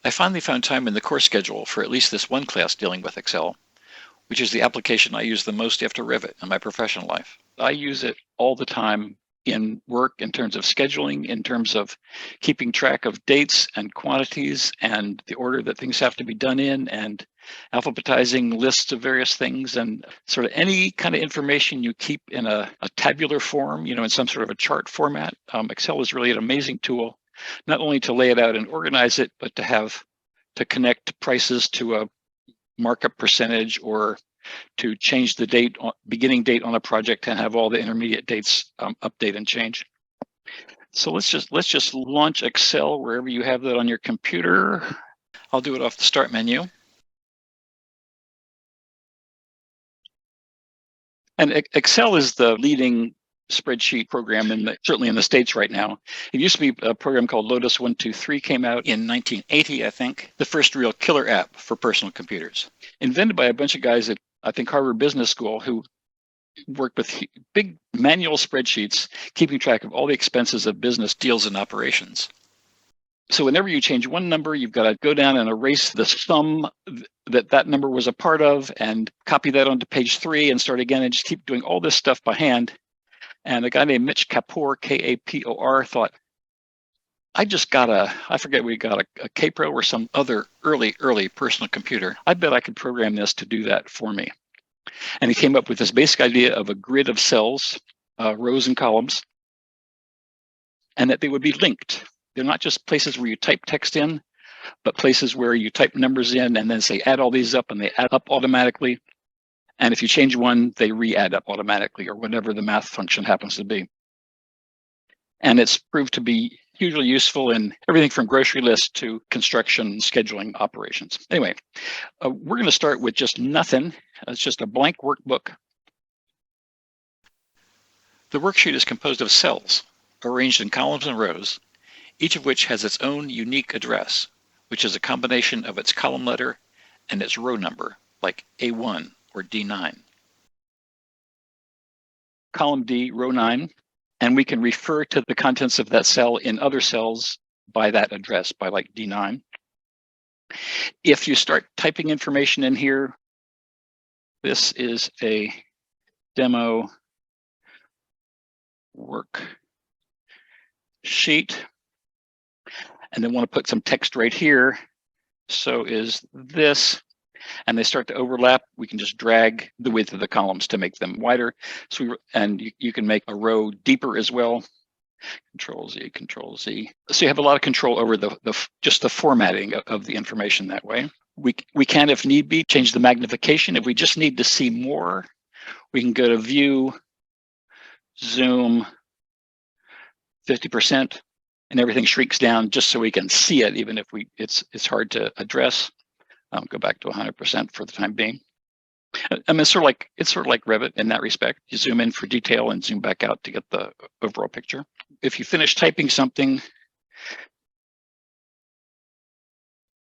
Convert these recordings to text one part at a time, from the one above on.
I finally found time in the course schedule for at least this one class dealing with Excel, which is the application I use the most after Revit in my professional life. I use it all the time in work in terms of scheduling, in terms of keeping track of dates and quantities and the order that things have to be done in, and alphabetizing lists of various things, and sort of any kind of information you keep in a tabular form, in some sort of a chart format. Excel is really an amazing tool, not only to lay it out and organize it, but to connect prices to a markup percentage, or to change the beginning date on a project and have all the intermediate dates update and change. So let's just launch Excel wherever you have that on your computer. I'll do it off the start menu. And Excel is the leading spreadsheet program certainly in the States right now. It used to be a program called Lotus 123, came out in 1980, I think, the first real killer app for personal computers. Invented by a bunch of guys at, I think, Harvard Business School, who worked with big manual spreadsheets, keeping track of all the expenses of business deals and operations. So whenever you change one number, you've got to go down and erase the sum that number was a part of, and copy that onto page 3 and start again, and just keep doing all this stuff by hand. And a guy named Mitch Kapor, K-A-P-O-R, thought, I forget, we got a K-Pro or some other early personal computer. I bet I could program this to do that for me. And he came up with this basic idea of a grid of cells, rows and columns, and that they would be linked. They're not just places where you type text in, but places where you type numbers in and then say add all these up, and they add up automatically. And if you change one, they re-add up automatically, or whatever the math function happens to be. And it's proved to be hugely useful in everything from grocery lists to construction scheduling operations. Anyway, we're going to start with just nothing. It's just a blank workbook. The worksheet is composed of cells arranged in columns and rows, each of which has its own unique address, which is a combination of its column letter and its row number, like A1 or D9. Column D, row 9, and we can refer to the contents of that cell in other cells by that address, by like D9. If you start typing information in here, this is a demo worksheet, and then want to put some text right here. So is this, and they start to overlap, we can just drag the width of the columns to make them wider. So you can make a row deeper as well. Control Z, Control Z. So you have a lot of control over just the formatting of the information that way. We can, if need be, change the magnification. If we just need to see more, we can go to View, Zoom, 50%, and everything shrinks down just so we can see it, even if it's hard to address. Go back to 100% for the time being. I mean, it's sort of like Revit in that respect. You zoom in for detail and zoom back out to get the overall picture. If you finish typing something,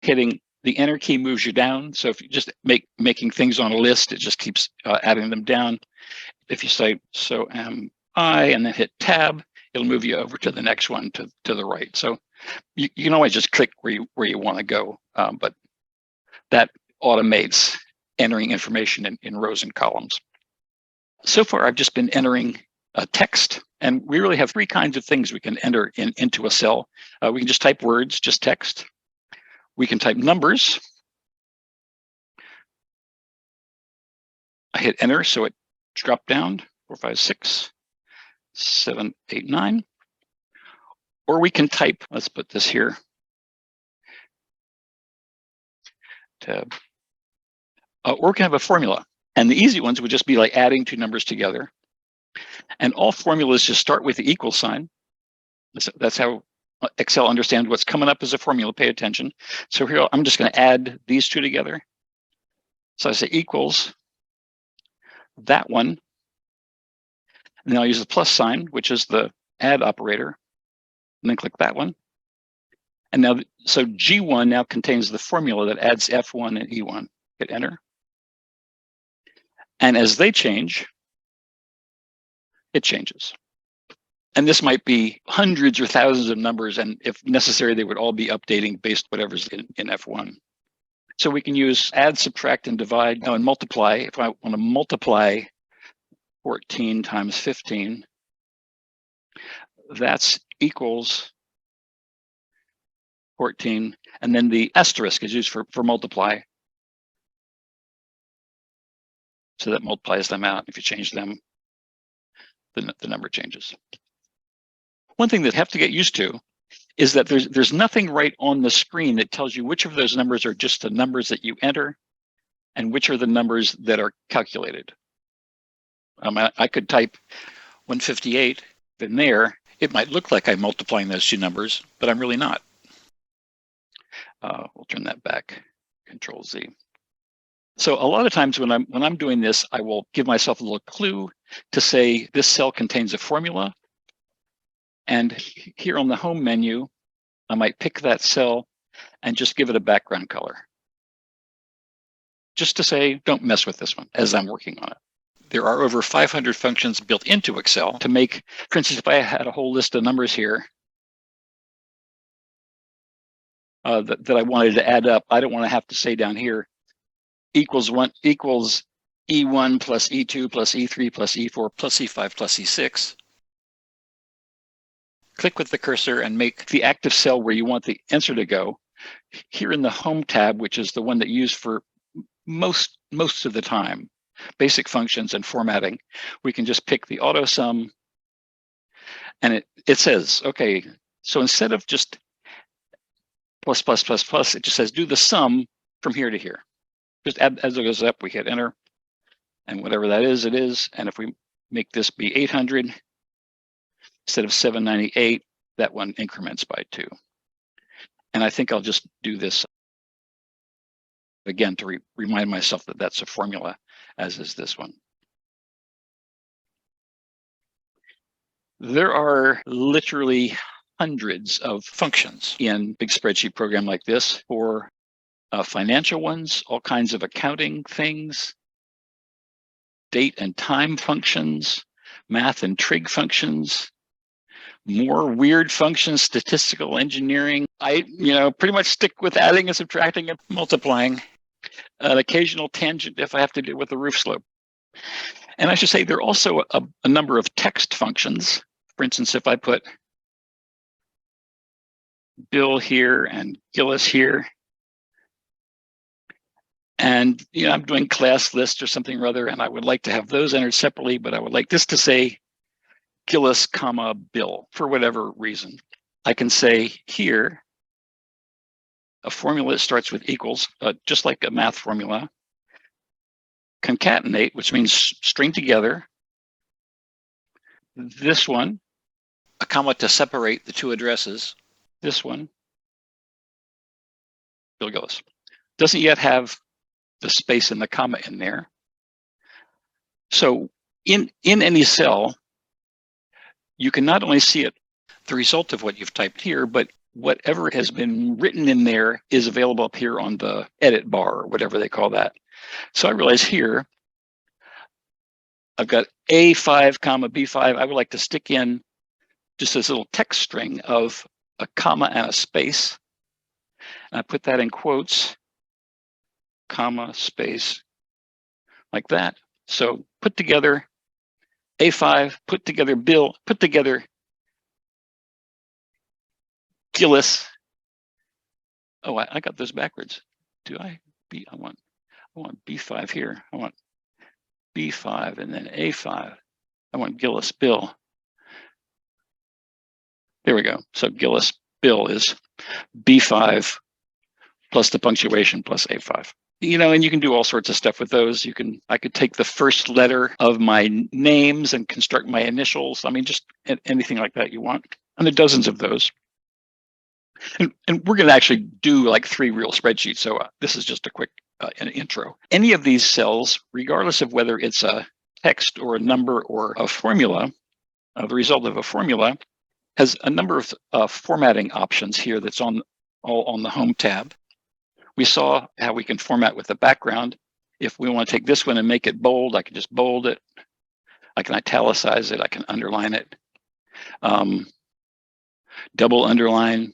hitting the Enter key moves you down. So if you just making things on a list, it just keeps adding them down. If you say, so am I, and then hit Tab, it'll move you over to the next one to the right. So you can always just click where you want to go, but that automates entering information in rows and columns. So far, I've just been entering text, and we really have 3 kinds of things we can enter into a cell. We can just type words, just text. We can type numbers. I hit Enter, so it dropped down 4, 5, 6, 7, 8, 9. Or we can type, let's put this here, tab. Or we can have a formula. And the easy ones would just be like adding 2 numbers together. And all formulas just start with the equal sign. That's how Excel understands what's coming up as a formula. Pay attention. So here, I'm just going to add these 2 together. So I say equals that one. And then I'll use the plus sign, which is the add operator. And then click that one. And now, so G1 now contains the formula that adds F1 and E1. Hit Enter. And as they change, it changes. And this might be hundreds or thousands of numbers, and if necessary, they would all be updating based whatever's in F1. So we can use add, subtract, and divide. Now in multiply, if I want to multiply 14 times 15, that's equals 14, and then the asterisk is used for multiply. So that multiplies them out. If you change them, the number changes. One thing that you have to get used to is that there's nothing right on the screen that tells you which of those numbers are just the numbers that you enter and which are the numbers that are calculated. I could type 158 in there. It might look like I'm multiplying those two numbers, but I'm really not. We'll turn that back, Control Z. So a lot of times when I'm doing this, I will give myself a little clue to say this cell contains a formula. And here on the home menu, I might pick that cell and just give it a background color. Just to say, don't mess with this one as I'm working on it. There are over 500 functions built into Excel to make, for instance, if I had a whole list of numbers here that I wanted to add up, I don't want to have to say down here, equals E1 plus E2 plus E3 plus E4 plus E5 plus E6. Click with the cursor and make the active cell where you want the answer to go. Here in the Home tab, which is the one that you use for most of the time, basic functions and formatting, we can just pick the auto sum, and it says, okay, so instead of just plus, plus, plus, plus, it just says do the sum from here to here. Just as it goes up, we hit enter, and whatever that is, it is. And if we make this be 800 instead of 798, that one increments by 2. And I think I'll just do this again to remind myself that that's a formula, as is this one. There are literally hundreds of functions in a big spreadsheet program like this for financial ones, all kinds of accounting things, date and time functions, math and trig functions, more weird functions, statistical engineering. I, pretty much stick with adding and subtracting and multiplying. An occasional tangent if I have to deal with the roof slope. And I should say there are also a number of text functions. For instance, if I put Bill here and Gillis here, and I'm doing class list or something or other, and I would like to have those entered separately, but I would like this to say Gillis, comma, Bill, for whatever reason. I can say here, a formula that starts with equals, just like a math formula. Concatenate, which means string together. This one, a comma to separate the two addresses. This one, Bill Gillis. Doesn't yet have the space and the comma in there. So in any cell, you can not only see the result of what you've typed here, but whatever has been written in there is available up here on the edit bar, or whatever they call that. So I realize here, I've got A5, comma, B5. I would like to stick in just this little text string of a comma and a space. And I put that in quotes, comma, space, like that. So put together A5, put together Bill, put together Gillis. Oh, I got those backwards. Do I? I want B5 here. I want B5 and then A5. I want Gillis Bill. There we go. So Gillis Bill is B5 plus the punctuation plus A5. And you can do all sorts of stuff with those. I could take the first letter of my names and construct my initials. I mean, just anything like that you want. And there are dozens of those. And we're going to actually do like 3 real spreadsheets. So this is just a quick intro. Any of these cells, regardless of whether it's a text or a number or a formula, the result of a formula, has a number of formatting options here that's all on the Home tab. We saw how we can format with the background. If we want to take this one and make it bold, I can just bold it. I can italicize it. I can underline it. Double underline.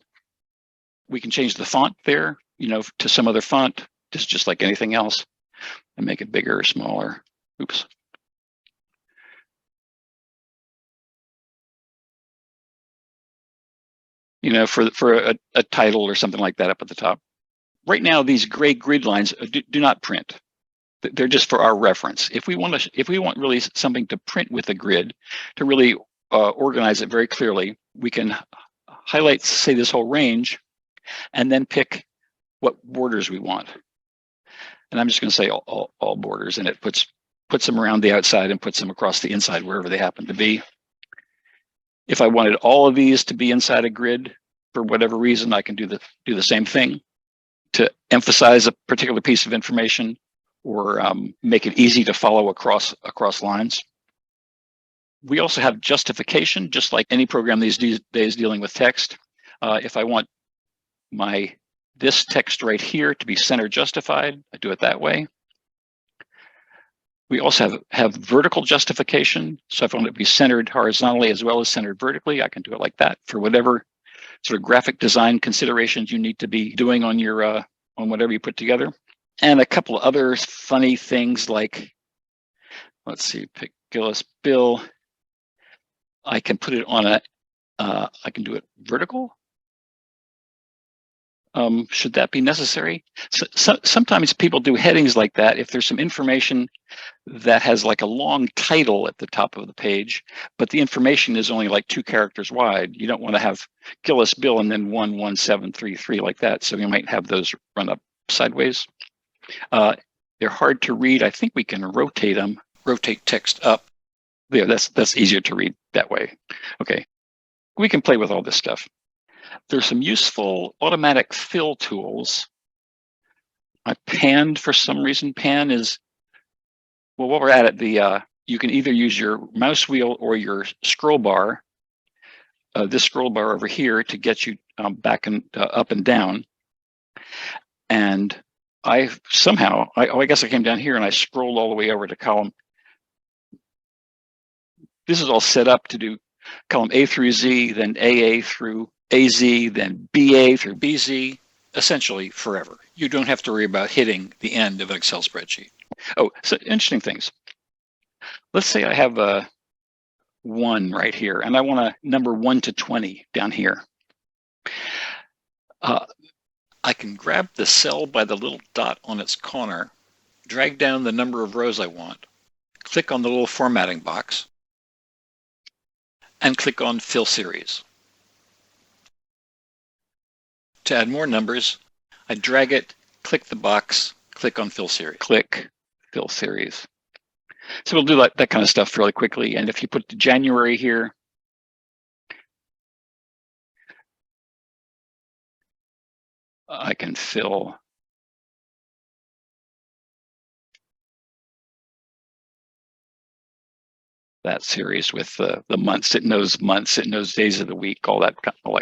We can change the font there, to some other font, just like anything else, and make it bigger or smaller. Oops. For a title or something like that up at the top. Right now, these gray grid lines do not print. They're just for our reference. If we want really something to print with a grid, to really organize it very clearly, we can highlight, say, this whole range, and then pick what borders we want. And I'm just going to say all borders, and it puts them around the outside and puts them across the inside wherever they happen to be. If I wanted all of these to be inside a grid for whatever reason, I can do the same thing to emphasize a particular piece of information or make it easy to follow across lines. We also have justification, just like any program these days dealing with text. If I want this text right here to be center justified, I do it that way. We also have vertical justification. So if I want it to be centered horizontally as well as centered vertically, I can do it like that for whatever sort of graphic design considerations you need to be doing on your on whatever you put together. And a couple of other funny things like, let's see, pick Gillis Bill. I can put it on I can do it vertical. Should that be necessary? Sometimes people do headings like that if there's some information that has like a long title at the top of the page, but the information is only like 2 characters wide. You don't want to have Gillis Bill and then 11733 like that. So you might have those run up sideways. They're hard to read. I think we can rotate them, rotate text up. Yeah, that's easier to read that way. Okay, we can play with all this stuff. There's some useful automatic fill tools. I panned for some reason. Pan is, well, while we're at it, you can either use your mouse wheel or your scroll bar, this scroll bar over here, to get you back and up and down. And I guess I came down here and I scrolled all the way over to column. This is all set up to do column A through Z, then AA through AZ, then BA through BZ, essentially forever. You don't have to worry about hitting the end of an Excel spreadsheet. Oh, so interesting things. Let's say I have a 1 right here, and I want to number 1 to 20 down here. I can grab the cell by the little dot on its corner, drag down the number of rows I want, click on the little formatting box, and click on Fill Series. To add more numbers, I drag it, click the box, click on Fill Series. Click Fill Series. So we'll do that kind of stuff fairly quickly. And if you put the January here, I can fill that series with the months. It knows months, it knows days of the week, all that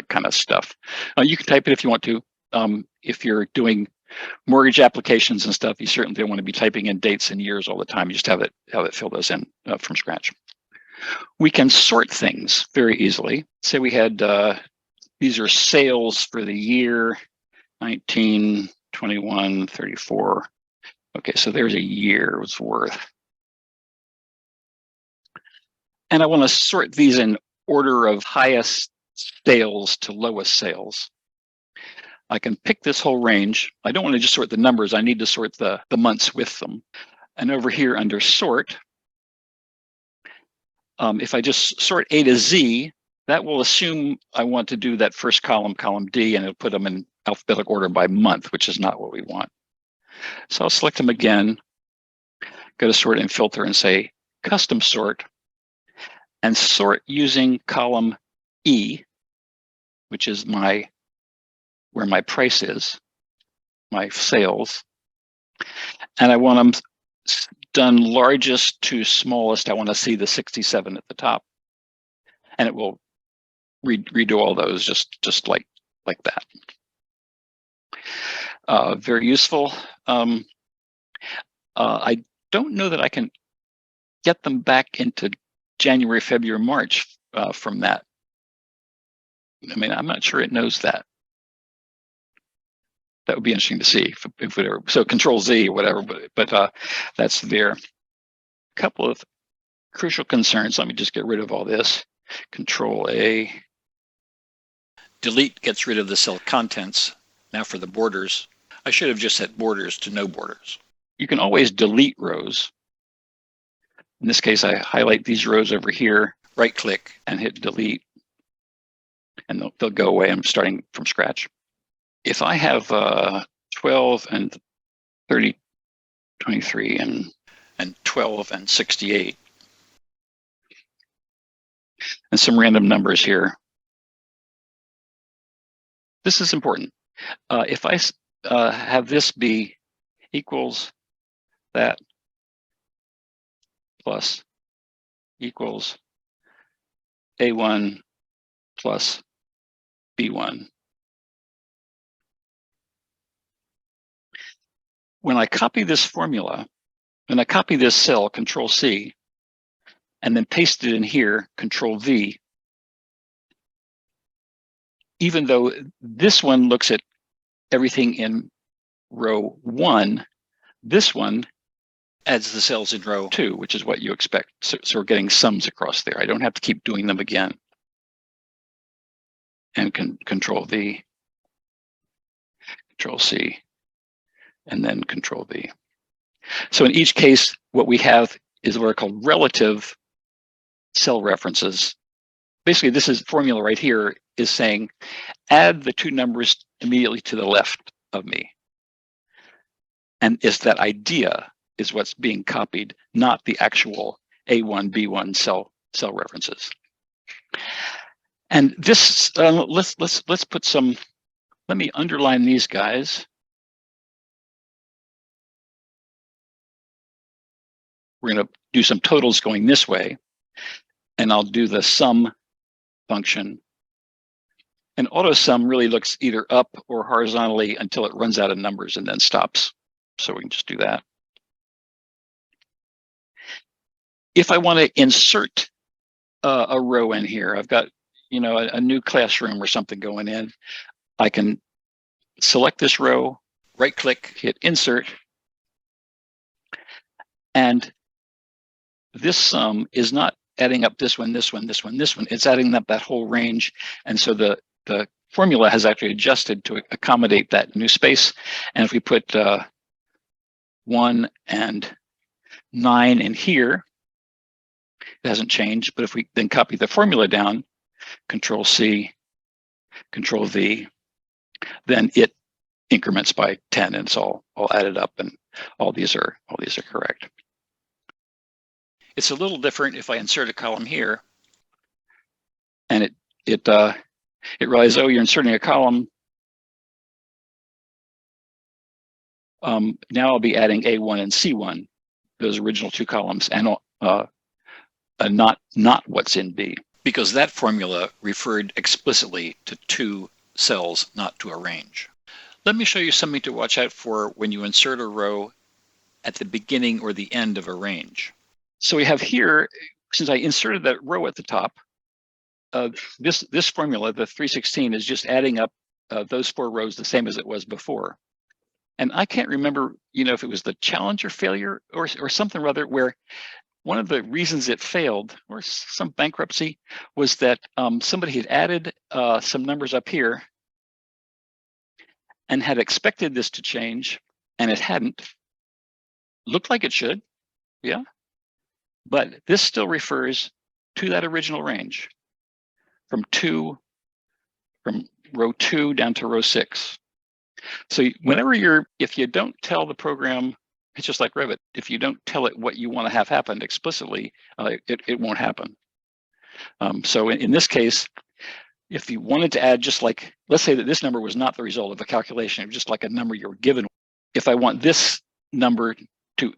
kind of stuff. You can type it if you want to. If you're doing mortgage applications and stuff, you certainly don't want to be typing in dates and years all the time. You just have it fill those in from scratch. We can sort things very easily. Say we had these are sales for the year 19, 21, 34. Okay, so there's a year's worth. And I want to sort these in order of highest sales to lowest sales. I can pick this whole range. I don't want to just sort the numbers. I need to sort the months with them. And over here under sort, if I just sort A to Z, that will assume I want to do that first column, column D, and it'll put them in alphabetical order by month, which is not what we want. So I'll select them again, go to sort and filter and say custom sort, and sort using column E, which is where my price is, my sales. And I want them done largest to smallest. I want to see the 67 at the top. And it will redo all those just like that. Very useful. I don't know that I can get them back into January, February, March from that. I mean, I'm not sure it knows that. That would be interesting to see if it were, so Control Z or whatever, but that's there. A couple of crucial concerns. Let me just get rid of all this. Control A. Delete gets rid of the cell contents. Now for the borders, I should have just set borders to no borders. You can always delete rows. In this case, I highlight these rows over here, right click and hit delete, and they'll go away. I'm starting from scratch. If I have 12 and 30, 23 and 12 and 68, and some random numbers here, this is important. If I have this be equals that plus equals A1 plus B1. When I copy this formula, when I copy this cell, Control C, and then paste it in here, Control V, even though this one looks at everything in row 1, this one adds the cells in row 2, which is what you expect. So we're getting sums across there. I don't have to keep doing them again. And Control V, Control C, and then Control V. So in each case, what we have is what are called relative cell references. Basically, this is formula right here is saying, add the two numbers immediately to the left of me. And it's that idea is what's being copied, not the actual A1, B1 cell references. And this, let's put some, let me underline these guys. We're going to do some totals going this way, and I'll do the sum function. And AutoSum really looks either up or horizontally until it runs out of numbers and then stops. So we can just do that. If I want to insert a row in here, I've got, you know, a new classroom or something going in, I can select this row, right click, hit insert, and this sum is not adding up this one, this one, this one, this one. It's adding up that whole range. And so the formula has actually adjusted to accommodate that new space. And if we put 1 and 9 in here, it hasn't changed. But if we then copy the formula down, Control C, Control V, then it increments by 10, and it's all added up, and all these are correct. It's a little different if I insert a column here, and it realizes, oh, you're inserting a column. Now I'll be adding A1 and C1, those original two columns, and not what's in B, because that formula referred explicitly to two cells, not to a range. Let me show you something to watch out for when you insert a row at the beginning or the end of a range. So we have here, since I inserted that row at the top, this formula, the 316, is just adding up those 4 rows the same as it was before. And I can't remember, you know, if it was the challenge or failure or something or other, where one of the reasons it failed, or some bankruptcy, was that somebody had added some numbers up here and had expected this to change, and it hadn't. Looked like it should, yeah. But this still refers to that original range from row 2 down to row 6. So whenever if you don't tell the program, it's just like Revit, if you don't tell it what you want to have happen explicitly, it won't happen. So in this case, if you wanted to add, just like, let's say that this number was not the result of a calculation, it was just like a number you were given. If I want this number to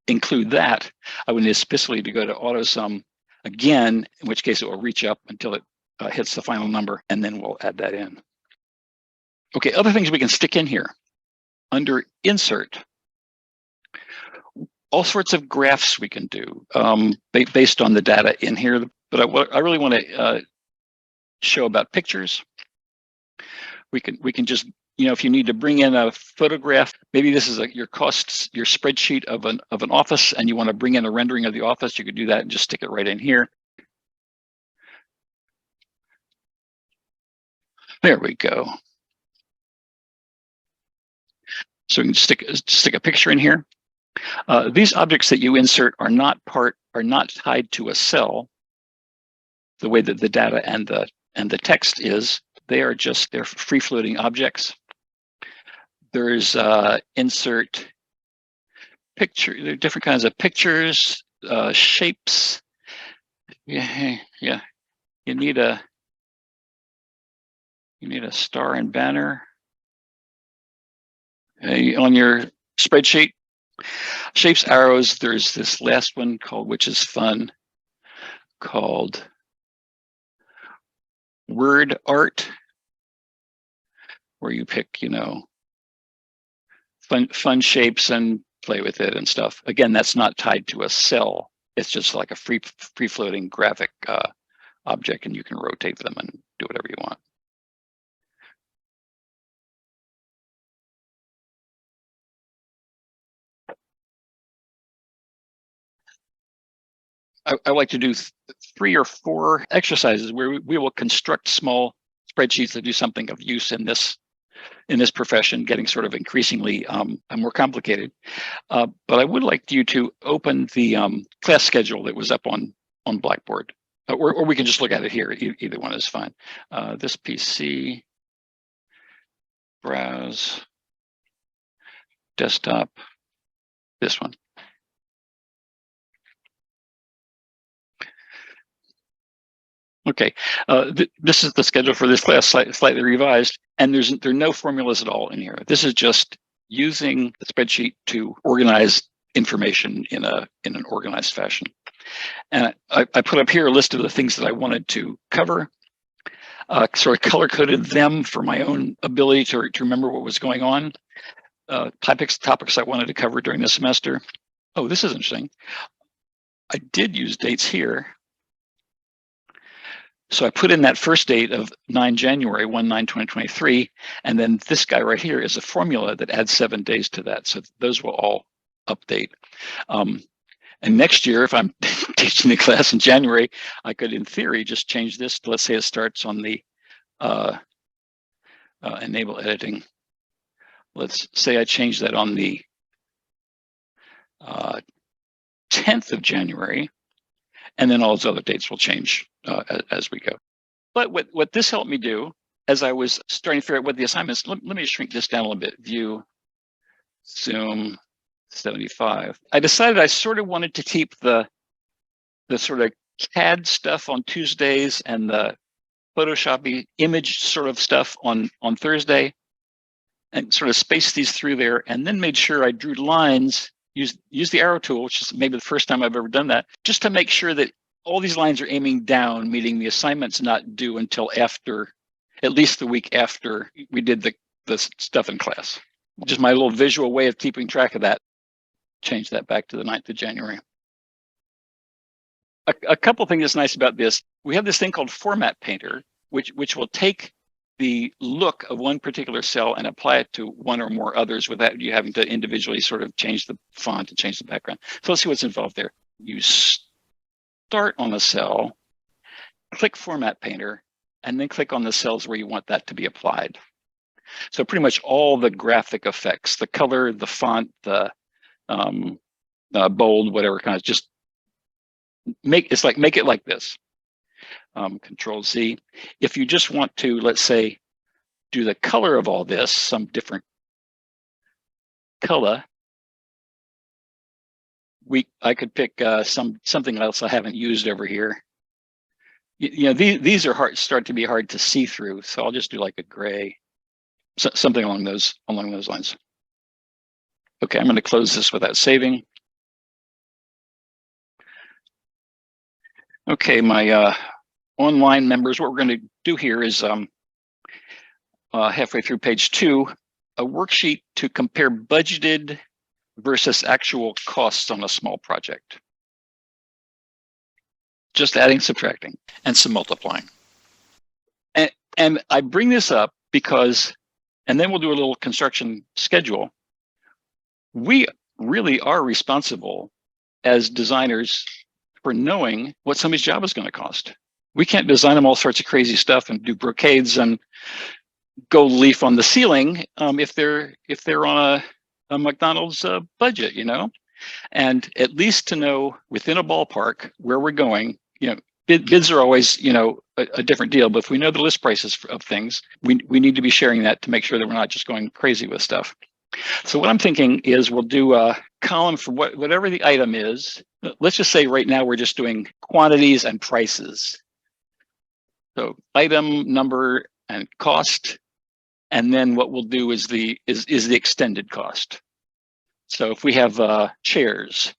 include that, I would need explicitly to go to AutoSum again, in which case it will reach up until it hits the final number, and then we'll add that in. Okay, other things we can stick in here. Under Insert, all sorts of graphs we can do based on the data in here. But I really want to show about pictures. We can just, if you need to bring in a photograph, maybe this is your costs, your spreadsheet of an office, and you want to bring in a rendering of the office, you could do that and just stick it right in here. There we go. So we can stick a picture in here. These objects that you insert are not tied to a cell the way that the data and the text is. They're free floating objects. There's insert picture. There are different kinds of pictures, shapes. Yeah. You need a star and banner on your spreadsheet. Shapes, arrows. There's this last one which is fun, called word art, where you pick, fun shapes and play with it and stuff. Again, that's not tied to a cell. It's just like a free floating graphic object, and you can rotate them and do whatever you want. I like to do 3 or 4 exercises where we will construct small spreadsheets that do something of use in this profession, getting sort of increasingly more complicated. But I would like you to open the class schedule that was up on Blackboard, or we can just look at it here. Either one is fine. This PC, browse, desktop, this one. Okay, this is the schedule for this class, slightly revised, and there are no formulas at all in here. This is just using the spreadsheet to organize information in an organized fashion. And I put up here a list of the things that I wanted to cover. Sort of color-coded them for my own ability to remember what was going on. Topics I wanted to cover during the semester. Oh, this is interesting. I did use dates here. So I put in that first date of 9 January, 1/9/2023, and then this guy right here is a formula that adds 7 days to that. So those will all update. And next year, if I'm teaching the class in January, I could, in theory, just change this to, let's say it starts on the enable editing. Let's say I change that on the 10th of January, and then all those other dates will change as we go. But what this helped me do, as I was starting to figure out what the assignments, let me shrink this down a little bit. View, zoom, 75. I decided I sort of wanted to keep the sort of CAD stuff on Tuesdays and the Photoshoppy image sort of stuff on Thursday, and sort of space these through there, and then made sure I drew lines, use the arrow tool, which is maybe the first time I've ever done that, just to make sure that all these lines are aiming down, meaning the assignment's not due until after, at least the week after we did the stuff in class. Just my little visual way of keeping track of that. Change that back to the 9th of January. A couple things that's nice about this, we have this thing called Format Painter, which will take the look of one particular cell and apply it to one or more others without you having to individually sort of change the font and change the background. So let's see what's involved there. You start on a cell, click Format Painter, and then click on the cells where you want that to be applied. So pretty much all the graphic effects, the color, the font, the bold, whatever kind of, just make it like this. Control Z. If you just want to, let's say, do the color of all this, some different color, I could pick something else I haven't used over here. These are start to be hard to see through, so I'll just do like a gray, something along those lines. Okay, I'm going to close this without saving. Okay, my online members, what we're going to do here is halfway through page 2, a worksheet to compare budgeted versus actual costs on a small project. Just adding, subtracting, and some multiplying. And I bring this up because, and then we'll do a little construction schedule. We really are responsible as designers for knowing what somebody's job is going to cost. We can't design them all sorts of crazy stuff and do brocades and gold leaf on the ceiling if they're on a McDonald's budget, you know. And at least to know within a ballpark where we're going, you know, bids are always, you know, a different deal. But if we know the list prices of things, we need to be sharing that to make sure that we're not just going crazy with stuff. So what I'm thinking is we'll do a column for whatever the item is. Let's just say right now we're just doing quantities and prices. So item, number, and cost. And then what we'll do is the extended cost. So if we have chairs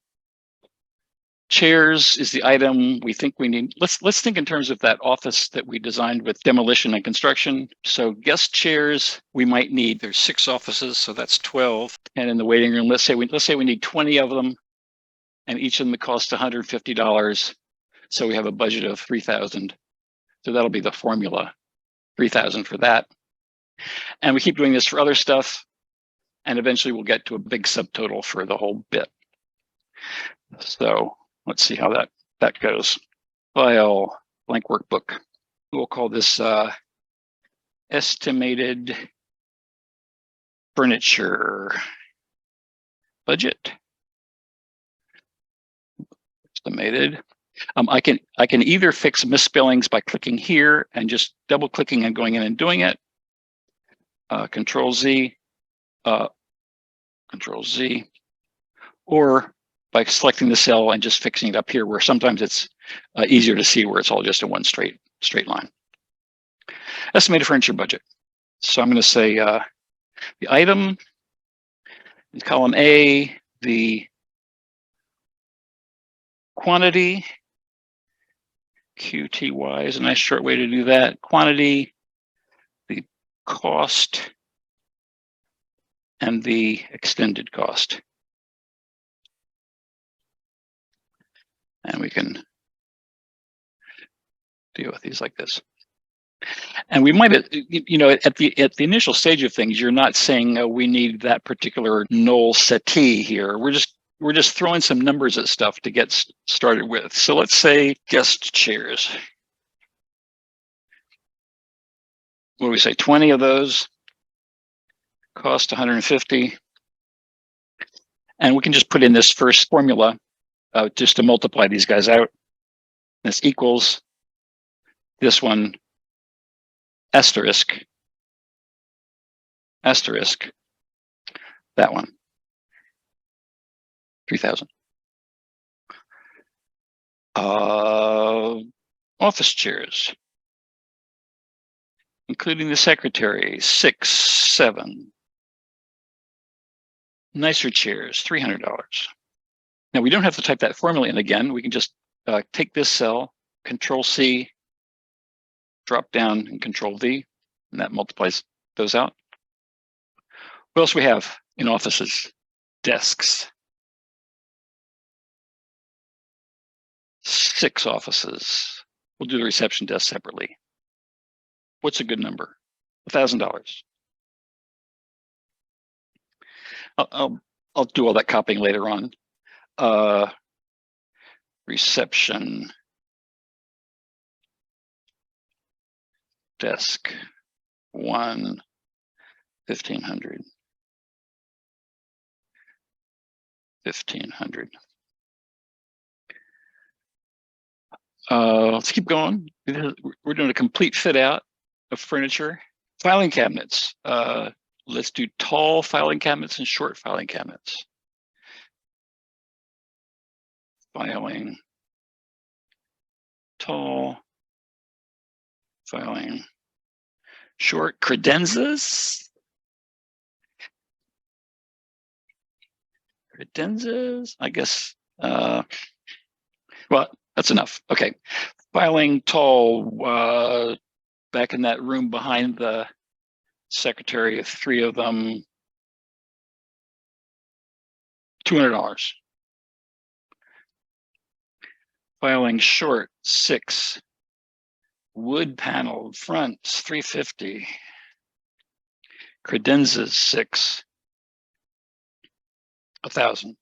is the item we think we need. Let's think in terms of that office that we designed with demolition and construction. So guest chairs we might need. There's 6 offices, so that's 12. And in the waiting room, let's say we need 20 of them, and each of them costs $150. So we have a budget of $3,000. So that'll be the formula, $3,000 for that. And we keep doing this for other stuff, and eventually we'll get to a big subtotal for the whole bit. So let's see how that goes. File, blank workbook. We'll call this estimated furniture budget. Estimated. I can either fix misspellings by clicking here and just double clicking and going in and doing it. Control Z, Control Z, or by selecting the cell and just fixing it up here, where sometimes it's easier to see where it's all just in one straight line. Estimated furniture budget. So I'm going to say the item in column A, the quantity, QTY is a nice short way to do that. Quantity, the cost, and the extended cost. And we can deal with these like this. And we might, you know, at the initial stage of things, you're not saying we need that particular Knoll settee here. We're just throwing some numbers at stuff to get started with. So let's say guest chairs. What do we say? 20 of those cost 150. And we can just put in this first formula just to multiply these guys out. This equals this one asterisk that one, 3,000. Office chairs, including the secretary, 6, 7. Nicer chairs, $300. Now we don't have to type that formula in again. We can just take this cell, Control C, drop down and Control V, and that multiplies those out. What else we have in offices? Desks. 6 offices. We'll do the reception desk separately. What's a good number? $1,000. I'll do all that copying later on. Reception desk 1, 1,500. 1,500. Let's keep going. We're doing a complete fit out of furniture. Filing cabinets. Let's do tall filing cabinets and short filing cabinets. Filing, tall, filing, short, credenzas. I guess, well, that's enough. Okay, filing tall, back in that room behind the secretary, 3 of them, $200. Filing short, 6, wood panel fronts 350, credenzas 6, 1,000.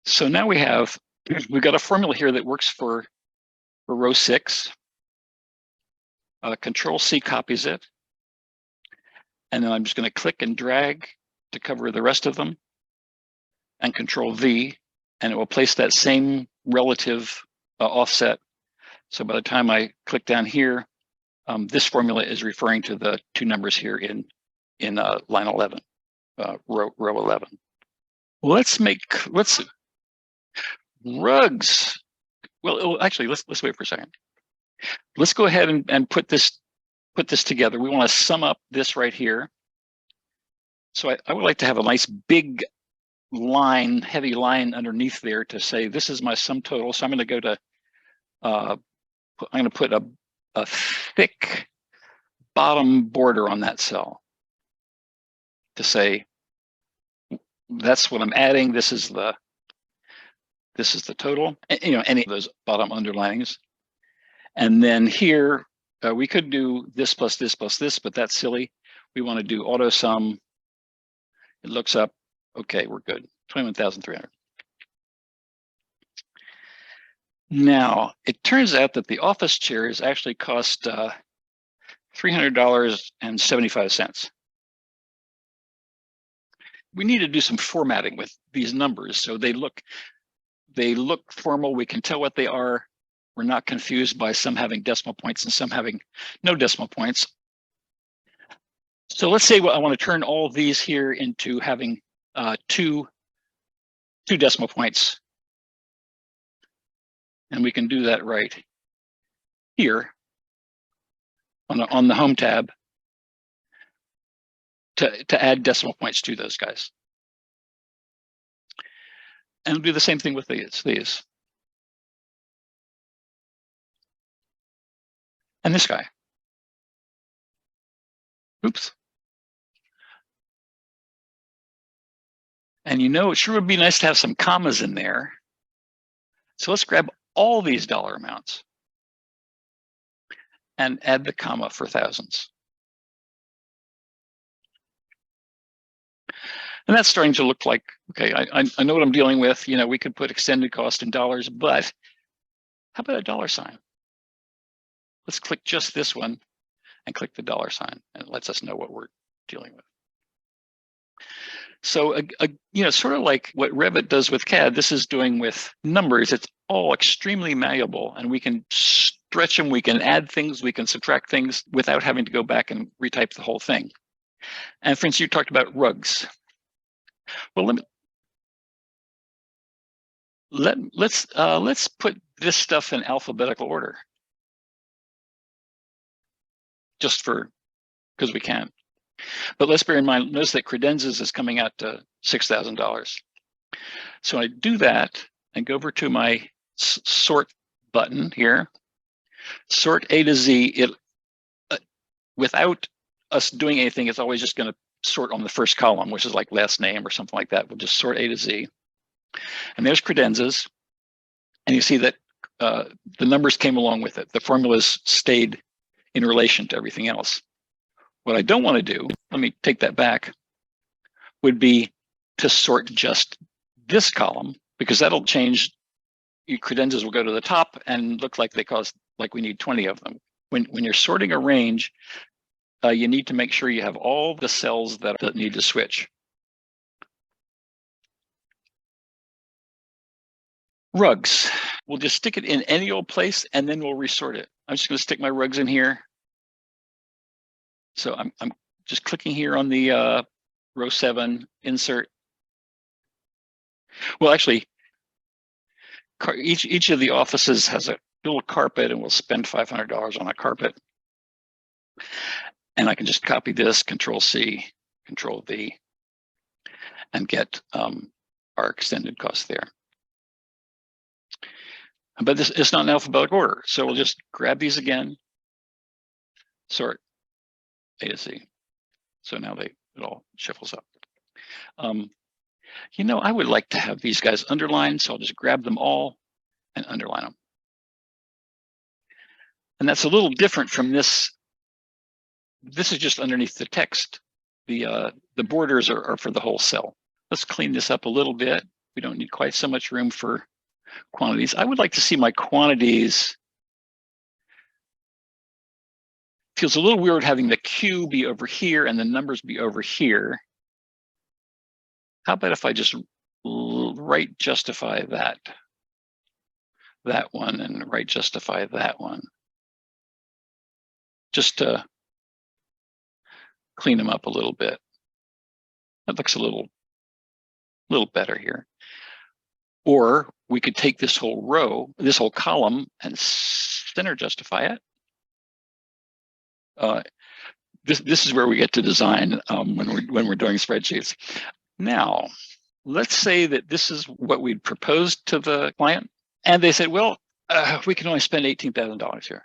So now we've got a formula here that works for row 6. Control C copies it. And then I'm just going to click and drag to cover the rest of them, and Control V, and it will place that same relative offset. So by the time I click down here, this formula is referring to the two numbers here in line 11, row 11. Let's rugs. Well, actually, let's wait for a second. Let's go ahead and put this together. We want to sum up this right here. So I would like to have a nice big line, heavy line underneath there to say this is my sum total. So I'm going to go to I'm going to put a thick bottom border on that cell to say that's what I'm adding. This is the total. You know, any of those bottom underlinings. And then here we could do this plus this plus this, but that's silly. We want to do auto sum. It looks up. Okay, we're good. 21,300. Now, it turns out that the office chairs actually cost $300.75. We need to do some formatting with these numbers so they look formal. We can tell what they are. We're not confused by some having decimal points and some having no decimal points. So let's say I want to turn all of these here into having two decimal points. And we can do that right here on the home tab to add decimal points to those guys. And we'll do the same thing with these. And this guy. Oops. And you know, it sure would be nice to have some commas in there. So let's grab all these dollar amounts and add the comma for thousands. And that's starting to look like, okay, I know what I'm dealing with. You know, we could put extended cost in dollars, but how about a dollar sign? Let's click just this one and click the dollar sign, and it lets us know what we're dealing with. So, you know, sort of like what Revit does with CAD, this is doing with numbers. It's all extremely malleable, and we can stretch them, we can add things, we can subtract things without having to go back and retype the whole thing. And for instance, you talked about rugs. Well, let's put this stuff in alphabetical order, just because we can. But let's bear in mind, notice that credenzas is coming out to $6,000. So I do that and go over to my sort button here, sort A to Z. It without us doing anything, it's always just going to sort on the first column, which is like last name or something like that. We'll just sort A to Z. And there's credenzas. And you see that the numbers came along with it. The formulas stayed in relation to everything else. What I don't want to do, let me take that back, would be to sort just this column, because that'll change. Your credenzas will go to the top and look like they cost, like we need 20 of them. When you're sorting a range, you need to make sure you have all the cells that need to switch. Rugs, we'll just stick it in any old place and then we'll resort it. I'm just going to stick my rugs in here. So I'm just clicking here on the row 7, insert. Well, actually, each of the offices has a little carpet, and we'll spend $500 on a carpet. And I can just copy this, Control C, Control V, and get our extended cost there. But this is not in alphabetical order, so we'll just grab these again, sort A to Z. So now it all shuffles up. You know, I would like to have these guys underlined, so I'll just grab them all and underline them. And that's a little different from this. This is just underneath the text. The borders are for the whole cell. Let's clean this up a little bit. We don't need quite so much room for quantities. I would like to see my quantities. Feels a little weird having the Q be over here and the numbers be over here. How about if I just right justify that one and right justify that one? Just to clean them up a little bit. That looks a little better here. Or we could take this whole row, this whole column, and center justify it. This is where we get to design when we're doing spreadsheets. Now, let's say that this is what we'd proposed to the client, and they said, well, we can only spend $18,000 here.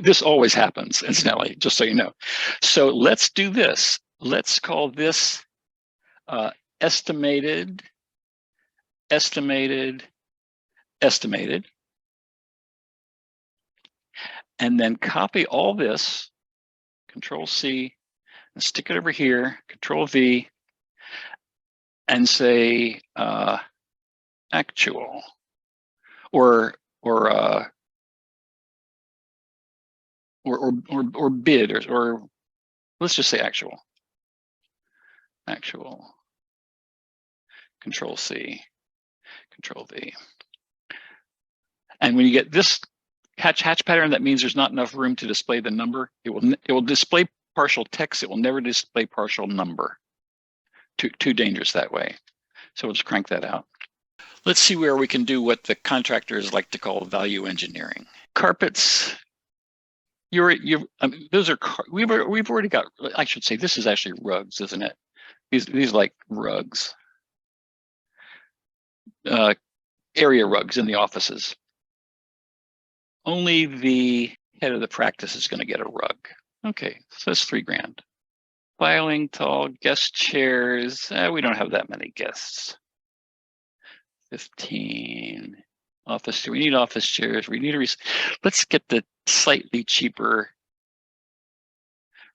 This always happens, incidentally, just so you know. So let's do this. Let's call this estimated, and then copy all this, Control C, and stick it over here, Control V, and say actual, or bid, or let's just say actual. Control C, Control V. And when you get this hatch pattern, that means there's not enough room to display the number. It will display partial text. It will never display partial number. Too dangerous that way. So we'll just crank that out. Let's see where we can do what the contractors like to call value engineering. Carpets. Those are we've already got. I should say this is actually rugs, isn't it? These like rugs. Area rugs in the offices. Only the head of the practice is going to get a rug. Okay, so that's $3,000. Filing, tall, guest chairs. We don't have that many guests. 15. Office. We need office chairs. We need let's get the slightly cheaper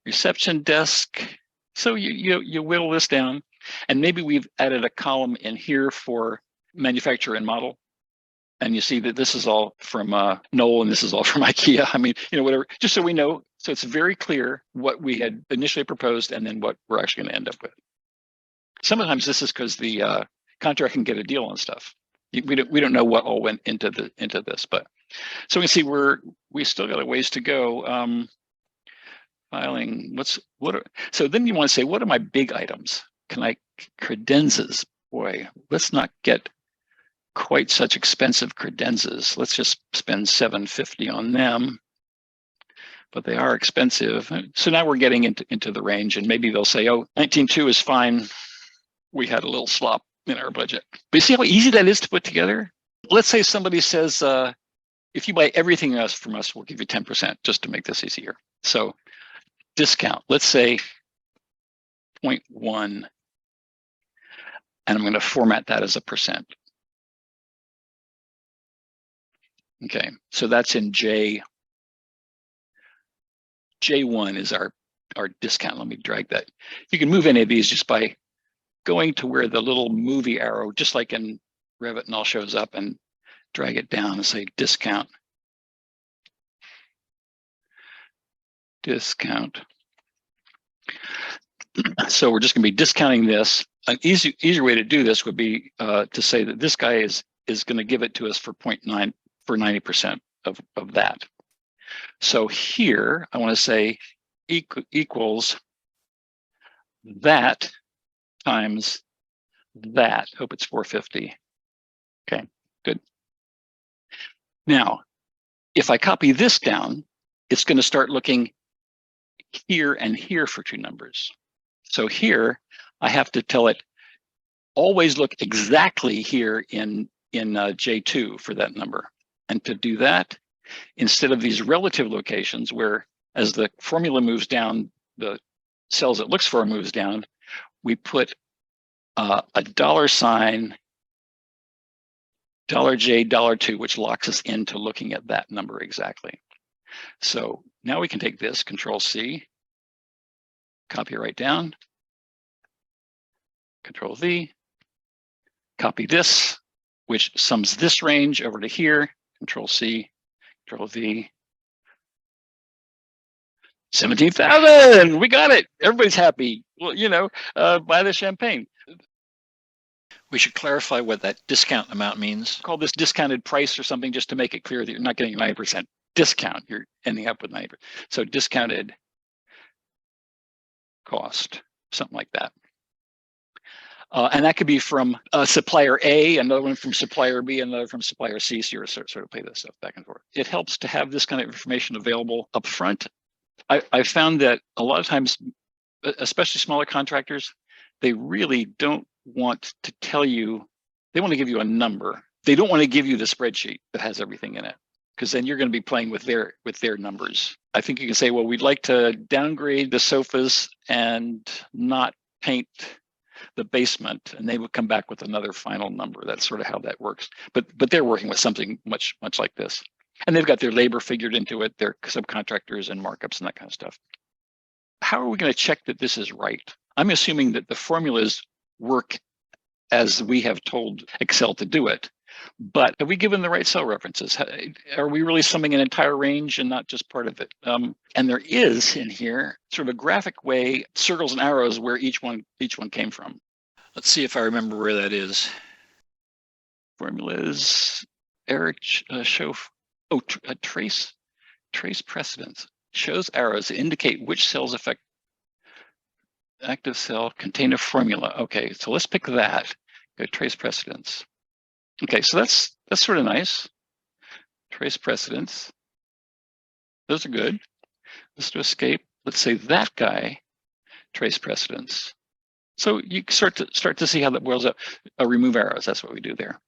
reception desk. So you whittle this down, and maybe we've added a column in here for manufacturer and model. And you see that this is all from Knoll and this is all from IKEA. I mean, whatever, just so we know. So it's very clear what we had initially proposed and then what we're actually going to end up with. Sometimes this is because the contract can get a deal on stuff. We don't know what all went into this, but so we can see we still got a ways to go. Filing, so then you want to say, what are my big items? Credenzas? Boy, let's not get quite such expensive credenzas. Let's just spend $750 on them, but they are expensive. So now we're getting into the range, and maybe they'll say, oh, 19.2 is fine. We had a little slop in our budget. But you see how easy that is to put together? Let's say somebody says, if you buy everything else from us, we'll give you 10% just to make this easier. So discount, let's say 0.1, and I'm going to format that as a percent. Okay, so that's in J1 is our discount. Let me drag that. You can move any of these just by going to where the little movie arrow, just like in Revit and all, shows up, and drag it down and say discount. Discount. So we're just going to be discounting this. An easier way to do this would be to say that this guy is going to give it to us for 0.9 for 90% of that. So here I want to say equals that times that. Hope it's 450. Okay, good. Now, if I copy this down, it's going to start looking here and here for two numbers. So here I have to tell it always look exactly here in J2 for that number. And to do that, instead of these relative locations where as the formula moves down, the cells it looks for moves down, we put a $, $J, $2, which locks us into looking at that number exactly. So now we can take this, Control C, copy it right down, Control V, copy this, which sums this range over to here, Control C, Control V. 17,000, we got it. Everybody's happy. Well, buy the champagne. We should clarify what that discount amount means. Call this discounted price or something just to make it clear that you're not getting a 90% discount. You're ending up with 90%. So discounted cost, something like that. And that could be from supplier A, another one from supplier B, another from supplier C. So you're sort of play this stuff back and forth. It helps to have this kind of information available up front. I found that a lot of times, especially smaller contractors, they really don't want to tell you, they want to give you a number. They don't want to give you the spreadsheet that has everything in it, because then you're going to be playing with their numbers. I think you can say, well, we'd like to downgrade the sofas and not paint the basement, and they would come back with another final number. That's sort of how that works. But they're working with something much like this. And they've got their labor figured into it, their subcontractors and markups and that kind of stuff. How are we going to check that this is right? I'm assuming that the formulas work as we have told Excel to do it, but have we given the right cell references? Are we really summing an entire range and not just part of it? And there is in here sort of a graphic way, circles and arrows where each one came from. Let's see if I remember where that is. Formulas, Eric, show. Oh, trace precedence. Shows arrows to indicate which cells affect active cell, contain a formula. Okay, so let's pick that. Go trace precedence. Okay, so that's sort of nice. Trace precedence. Those are good. Let's do escape. Let's say that guy, trace precedence. So you start to see how that boils up. Remove arrows. That's what we do there.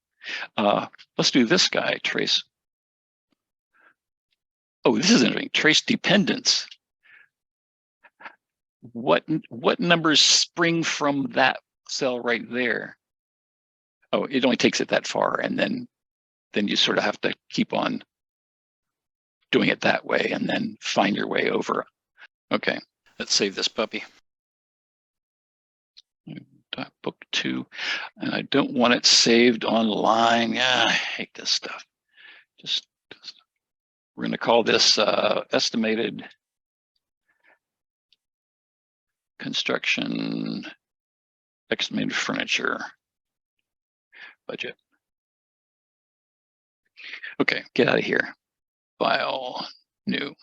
Let's do this guy, trace. Oh, this is interesting. Trace dependence. What numbers spring from that cell right there? Oh, it only takes it that far, and then you sort of have to keep on doing it that way and then find your way over. Okay, let's save this puppy. Book 2, and I don't want it saved online. Yeah, I hate this stuff. Just we're going to call this estimated construction estimated furniture budget. Okay, get out of here. File, new.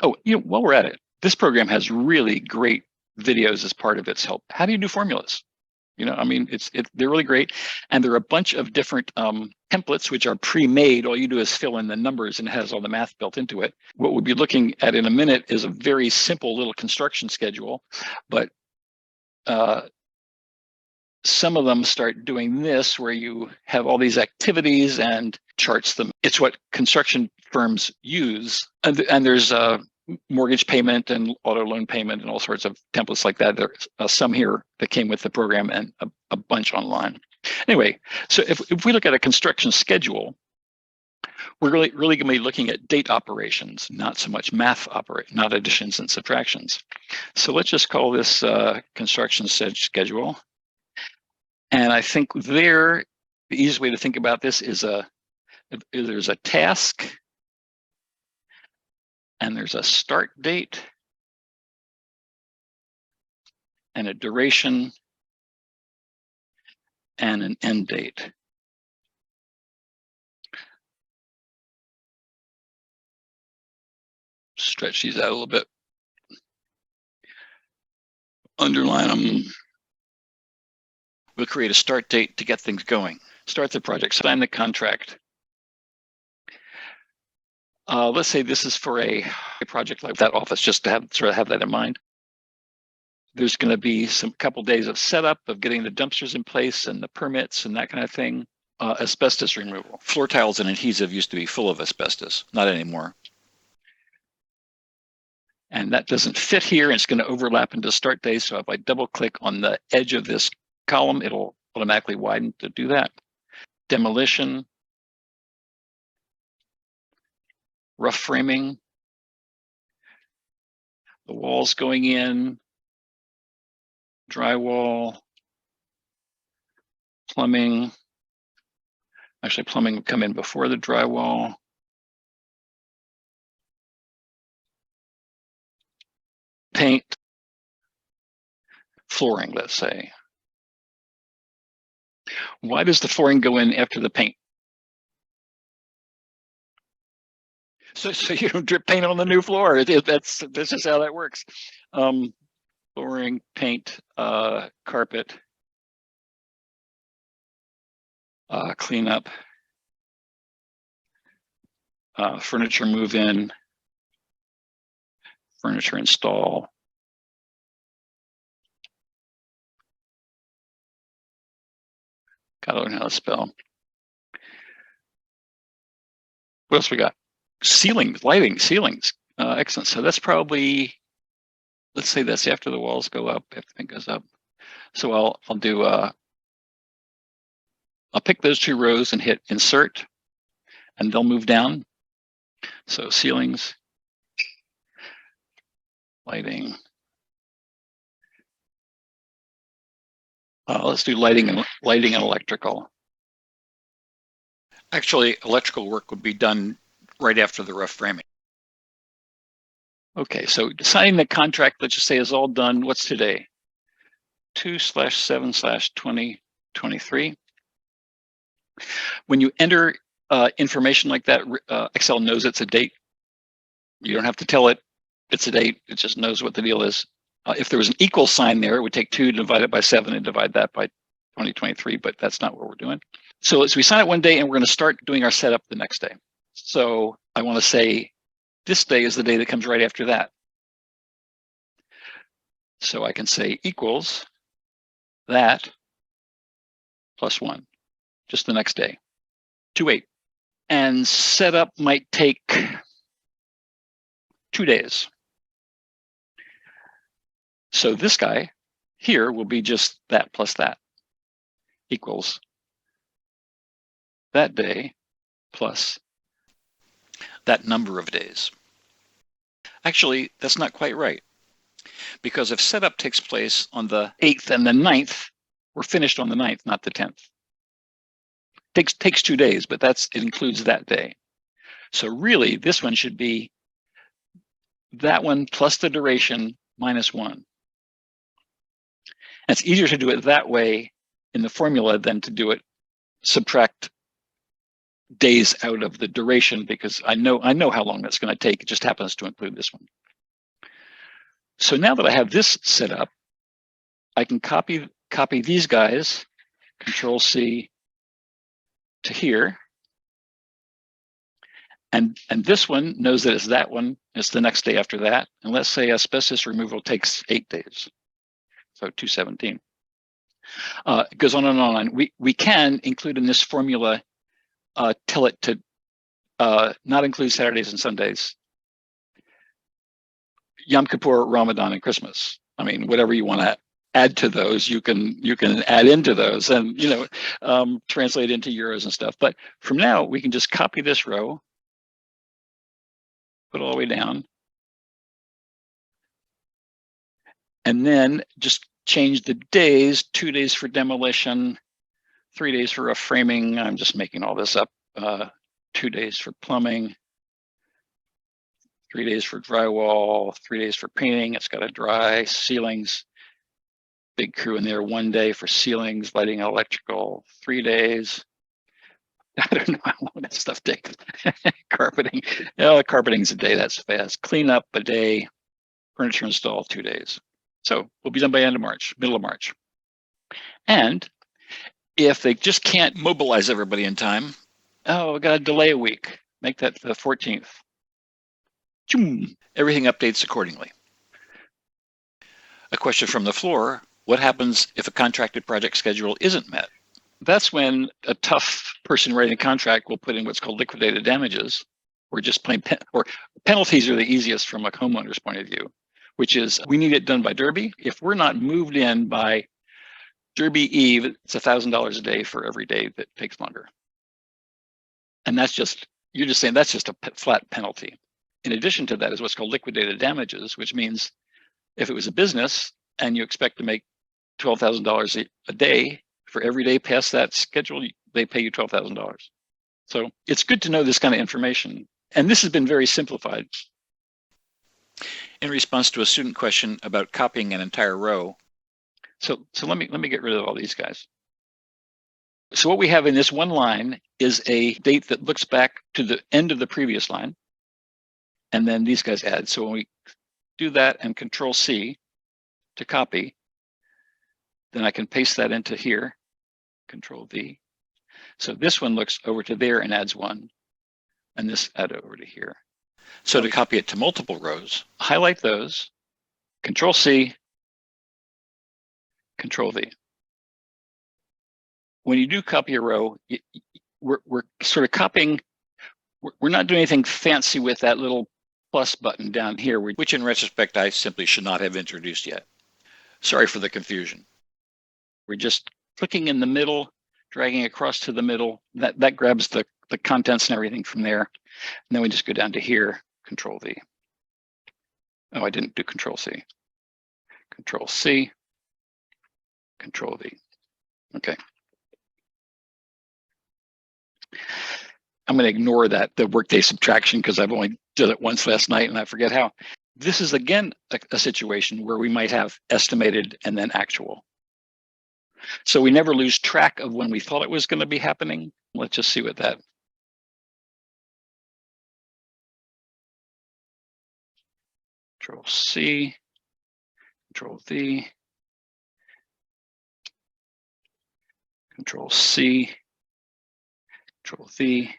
Oh, while we're at it, this program has really great videos as part of its help. How do you do formulas? I mean, they're really great, and there are a bunch of different templates which are pre-made. All you do is fill in the numbers, and it has all the math built into it. What we'll be looking at in a minute is a very simple little construction schedule, but some of them start doing this, where you have all these activities and charts them. It's what construction firms use, and there's mortgage payment and auto loan payment and all sorts of templates like that. There's some here that came with the program and a bunch online. Anyway, so if we look at a construction schedule, we're really going to be looking at date operations, not so much math not additions and subtractions. So let's just call this construction schedule. And I think the easiest way to think about this is there's a task, and there's a start date, and a duration, and an end date. Stretch these out a little bit. Underline them. We'll create a start date to get things going. Start the project, sign the contract. Let's say this is for a project like that office, just to have that in mind. There's going to be some couple days of setup, of getting the dumpsters in place and the permits and that kind of thing. Asbestos removal. Floor tiles and adhesive used to be full of asbestos, not anymore. And that doesn't fit here, and it's going to overlap into start date. So if I double click on the edge of this column, it'll automatically widen to do that. Demolition. Rough framing, the walls going in, drywall, plumbing. Actually, plumbing would come in before the drywall. Paint, flooring, let's say. Why does the flooring go in after the paint? So you don't drip paint on the new floor. That's just how that works. Flooring, paint, carpet, cleanup, furniture move in, furniture install. Gotta learn how to spell. What else we got? Ceilings, lighting, ceilings. Excellent. So that's probably, let's say that's after the walls go up, everything goes up. So I'll do, I'll pick those two rows and hit insert, and they'll move down. So ceilings, lighting. Let's do lighting and electrical. Actually, electrical work would be done right after the rough framing. Okay, so signing the contract, let's just say, is all done. What's today? 2/7/2023. When you enter information like that, Excel knows it's a date. You don't have to tell it it's a date. It just knows what the deal is. If there was an equal sign there, it would take 2 divided by 7 and divide that by 2023, but that's not what we're doing. So as we sign it one day, and we're going to start doing our setup the next day. So I want to say this day is the day that comes right after that. So I can say equals that plus 1, just the next day, 2/8. And setup might take 2 days. So this guy here will be just that plus that equals that day plus that number of days. Actually, that's not quite right, because if setup takes place on the 8th and the 9th, we're finished on the 9th, not the 10th. Takes 2 days, but it includes that day. So really, this one should be that one plus the duration minus 1. And it's easier to do it that way in the formula than to do it, subtract days out of the duration, because I know how long that's going to take. It just happens to include this one. So now that I have this set up, I can copy these guys, Control C to here. And this one knows that it's that one. It's the next day after that. And let's say asbestos removal takes 8 days. So 2/17. It goes on and on. We can include in this formula, tell it to not include Saturdays and Sundays, Yom Kippur, Ramadan, and Christmas. I mean, whatever you want to add to those, you can add into those, and translate into euros and stuff. But from now, we can just copy this row, put it all the way down, and then just change the days: 2 days for demolition, 3 days for rough framing. I'm just making all this up. 2 days for plumbing, 3 days for drywall, 3 days for painting. It's got to dry. Ceilings, big crew in there. 1 day for ceilings, lighting, electrical. 3 days. I don't know how long that stuff takes. Carpeting. Carpeting's a day. That's fast. Cleanup, a day. Furniture install, 2 days. So we'll be done by end of March, middle of March. And if they just can't mobilize everybody in time, we got to delay a week. Make that the 14th. Everything updates accordingly. A question from the floor: what happens if a contracted project schedule isn't met? That's when a tough person writing a contract will put in what's called liquidated damages, or just plain or penalties are the easiest from a homeowner's point of view, which is we need it done by Derby. If we're not moved in by Derby Eve, it's $1,000 a day for every day that takes longer. And you're just saying that's just a flat penalty. In addition to that is what's called liquidated damages, which means If it was a business and you expect to make $12,000 a day, for every day past that schedule, they pay you $12,000. So it's good to know this kind of information. And this has been very simplified. In response to a student question about copying an entire row. So let me get rid of all these guys. So what we have in this one line is a date that looks back to the end of the previous line. And then these guys add. So when we do that and Control C to copy, then I can paste that into here, Control V. So this one looks over to there and adds 1, and this add over to here. So to copy it to multiple rows, highlight those, Control C, Control V. When you do copy a row, we're sort of copying, we're not doing anything fancy with that little plus button down here, which in retrospect, I simply should not have introduced yet. Sorry for the confusion. We're just clicking in the middle, dragging across to the middle. That grabs the contents and everything from there. And then we just go down to here, Control V. Oh, I didn't do Control C. Control C, Control V. Okay. I'm going to ignore the workday subtraction because I've only did it once last night and I forget how. This is again a situation where we might have estimated and then actual. So we never lose track of when we thought it was going to be happening. Let's just see what that. Control C, Control V, Control C, Control V.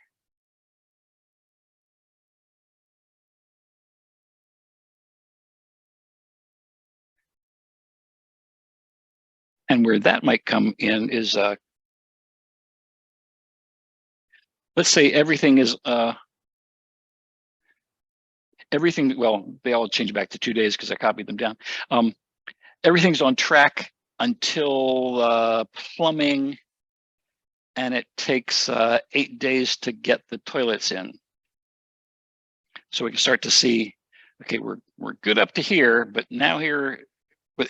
And where that might come in is, let's say everything is, well, they all change back to 2 days because I copied them down. Everything's on track until plumbing, and it takes 8 days to get the toilets in. So we can start to see, okay, we're good up to here, but now here,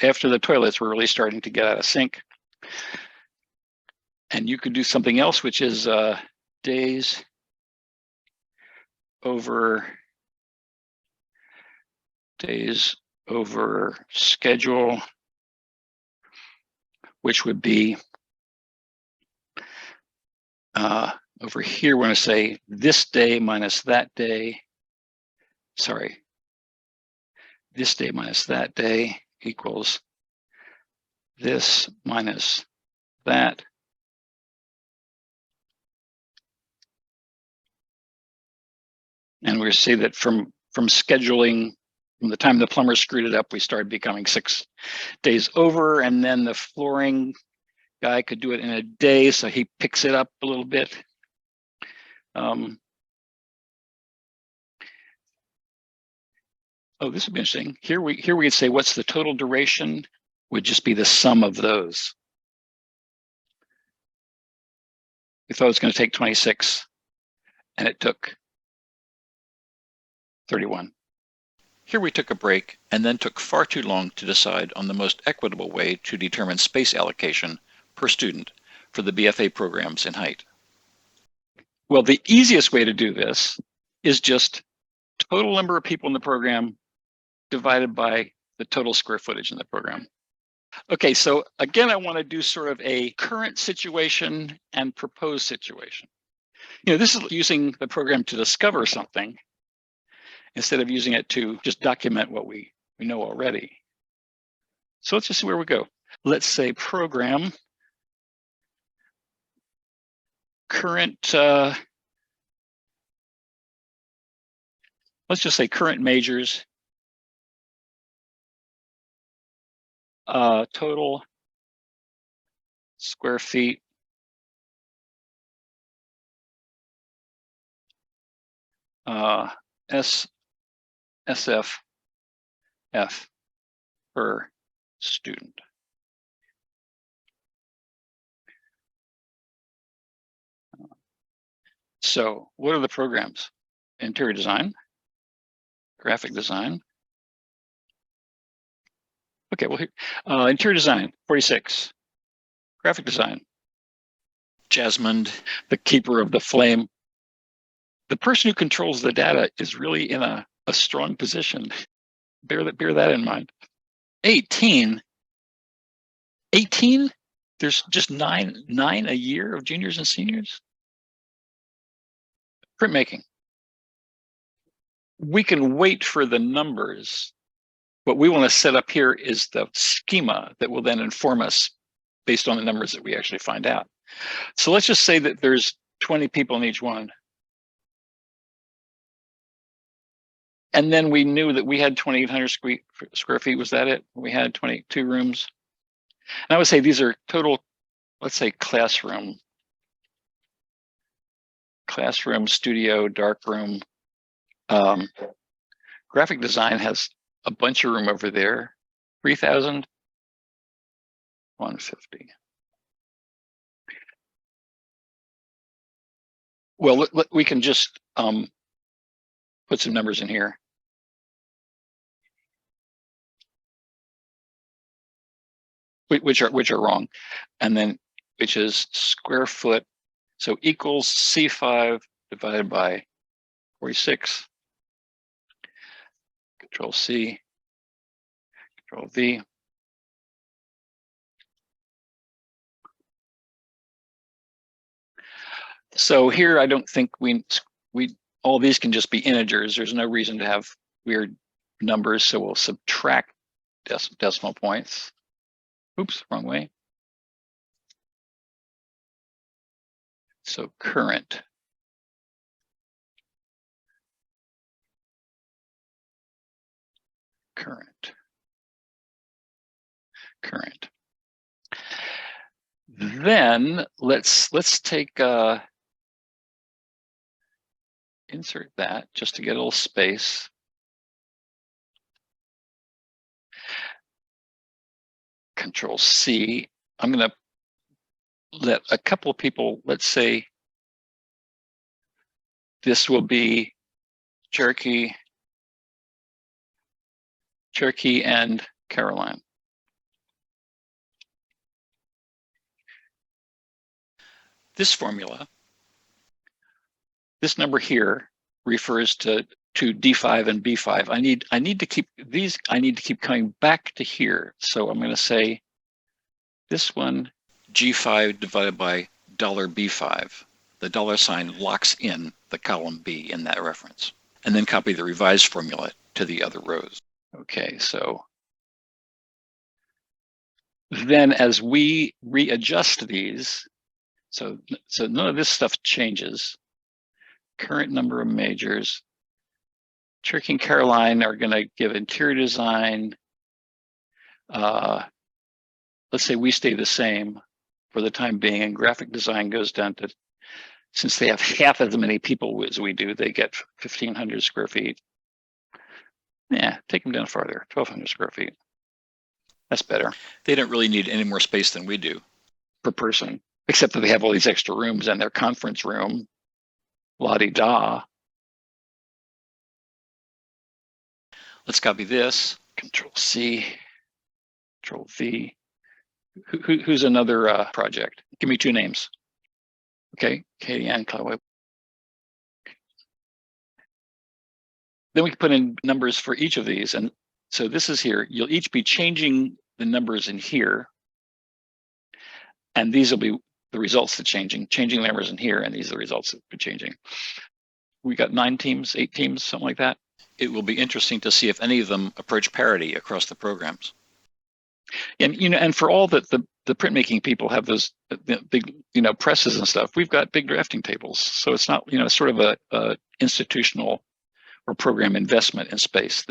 after the toilets, we're really starting to get out of sync. And you could do something else, which is days over schedule, which would be over here, we're going to say this day minus that day. Sorry, this day minus that day equals this minus that. And we're going to say that from scheduling, from the time the plumber screwed it up, we started becoming 6 days over, and then the flooring guy could do it in a day, so he picks it up a little bit. Oh, this would be interesting. Here we could say what's the total duration, would just be the sum of those. We thought it was going to take 26, and it took 31. Here we took a break and then took far too long to decide on the most equitable way to determine space allocation per student for the BFA programs in height. Well, the easiest way to do this is just total number of people in the program divided by the total square footage in the program. Okay, so again, I want to do sort of a current situation and proposed situation. You know, this is using the program to discover something instead of using it to just document what we know already. So let's just see where we go. Let's say program current, let's just say current majors, total square feet, SFF per student. So what are the programs? Interior design, graphic design, Okay, well, here, interior design, 46. Graphic design, Jasmine, the keeper of the flame. The person who controls the data is really in a strong position. Bear that in mind. 18. There's just nine a year of juniors and seniors. Printmaking. We can wait for the numbers. What we want to set up here is the schema that will then inform us based on the numbers that we actually find out. So let's just say that there's 20 people in each one. And then we knew that we had 2,800 square feet. Was that it? We had 22 rooms. And I would say these are total, let's say classroom, studio, dark room. Graphic design has a bunch of room over there. 3,000, 150. Well, we can just put some numbers in here. Which are wrong, and then which is square foot, so equals C5 divided by 46. Control C, Control V. So here, I don't think we all these can just be integers. There's no reason to have weird numbers, so we'll subtract decimal points. Oops, wrong way. So current. Then let's take insert that just to get a little space. Control C. I'm going to let a couple of people, let's say this will be Cherokee and Caroline. This formula, this number here refers to D5 and B5. I need to keep these, I need to keep coming back to here. So I'm going to say this one, G5 divided by $B5. The dollar sign locks in the column B in that reference, and then copy the revised formula to the other rows. Okay, so then as we readjust these, so none of this stuff changes. Current number of majors. Cherokee and Caroline are going to give interior design. Let's say we stay the same for the time being, and graphic design goes down to, since they have half as many people as we do, they get 1,500 square feet. Yeah, take them down farther, 1,200 square feet. That's better. They don't really need any more space than we do per person, except that they have all these extra rooms and their conference room, la-di-da. Let's copy this, Control C, Control V. Who's another project? Give me two names. Okay, Katie and Chloe. Then we can put in numbers for each of these. And so this is here. You'll each be changing the numbers in here. And these will be the results that changing numbers in here. And these are the results that are changing. We got 9 teams, 8 teams, something like that. It will be interesting to see if any of them approach parity across the programs. And and for all that the printmaking people have those big presses and stuff, we've got big drafting tables. So it's not sort of a institutional or program investment in space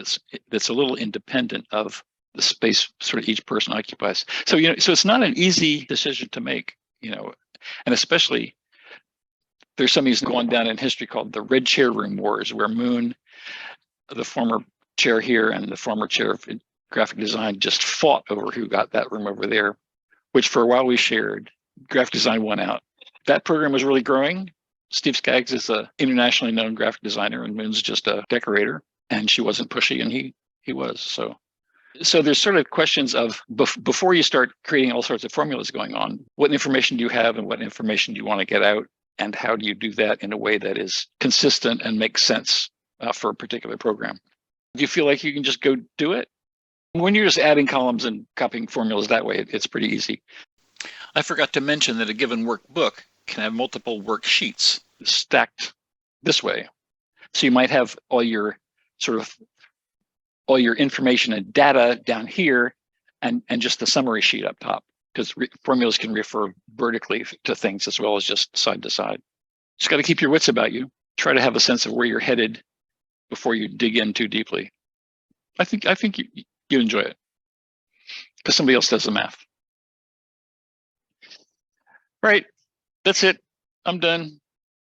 that's a little independent of the space sort of each person occupies. So so it's not an easy decision to make. And especially there's some of these going down in history called the Red Chair Room Wars, where Moon, the former chair here and the former chair of graphic design, just fought over who got that room over there, which for a while we shared. Graphic design won out. That program was really growing. Steve Skaggs is an internationally known graphic designer, and Moon's just a decorator, and she wasn't pushy, and he was. So So there's sort of questions of before you start creating all sorts of formulas going on, what information do you have and what information do you want to get out? And how do you do that in a way that is consistent and makes sense for a particular program? Do you feel like you can just go do it? When you're just adding columns and copying formulas that way, it's pretty easy. I forgot to mention that a given workbook can have multiple worksheets stacked this way. So you might have all your information and data down here and just the summary sheet up top, because formulas can refer vertically to things as well as just side to side. Just got to keep your wits about you. Try to have a sense of where you're headed before you dig in too deeply. I think you enjoy it because somebody else does the math. Right, that's it. I'm done.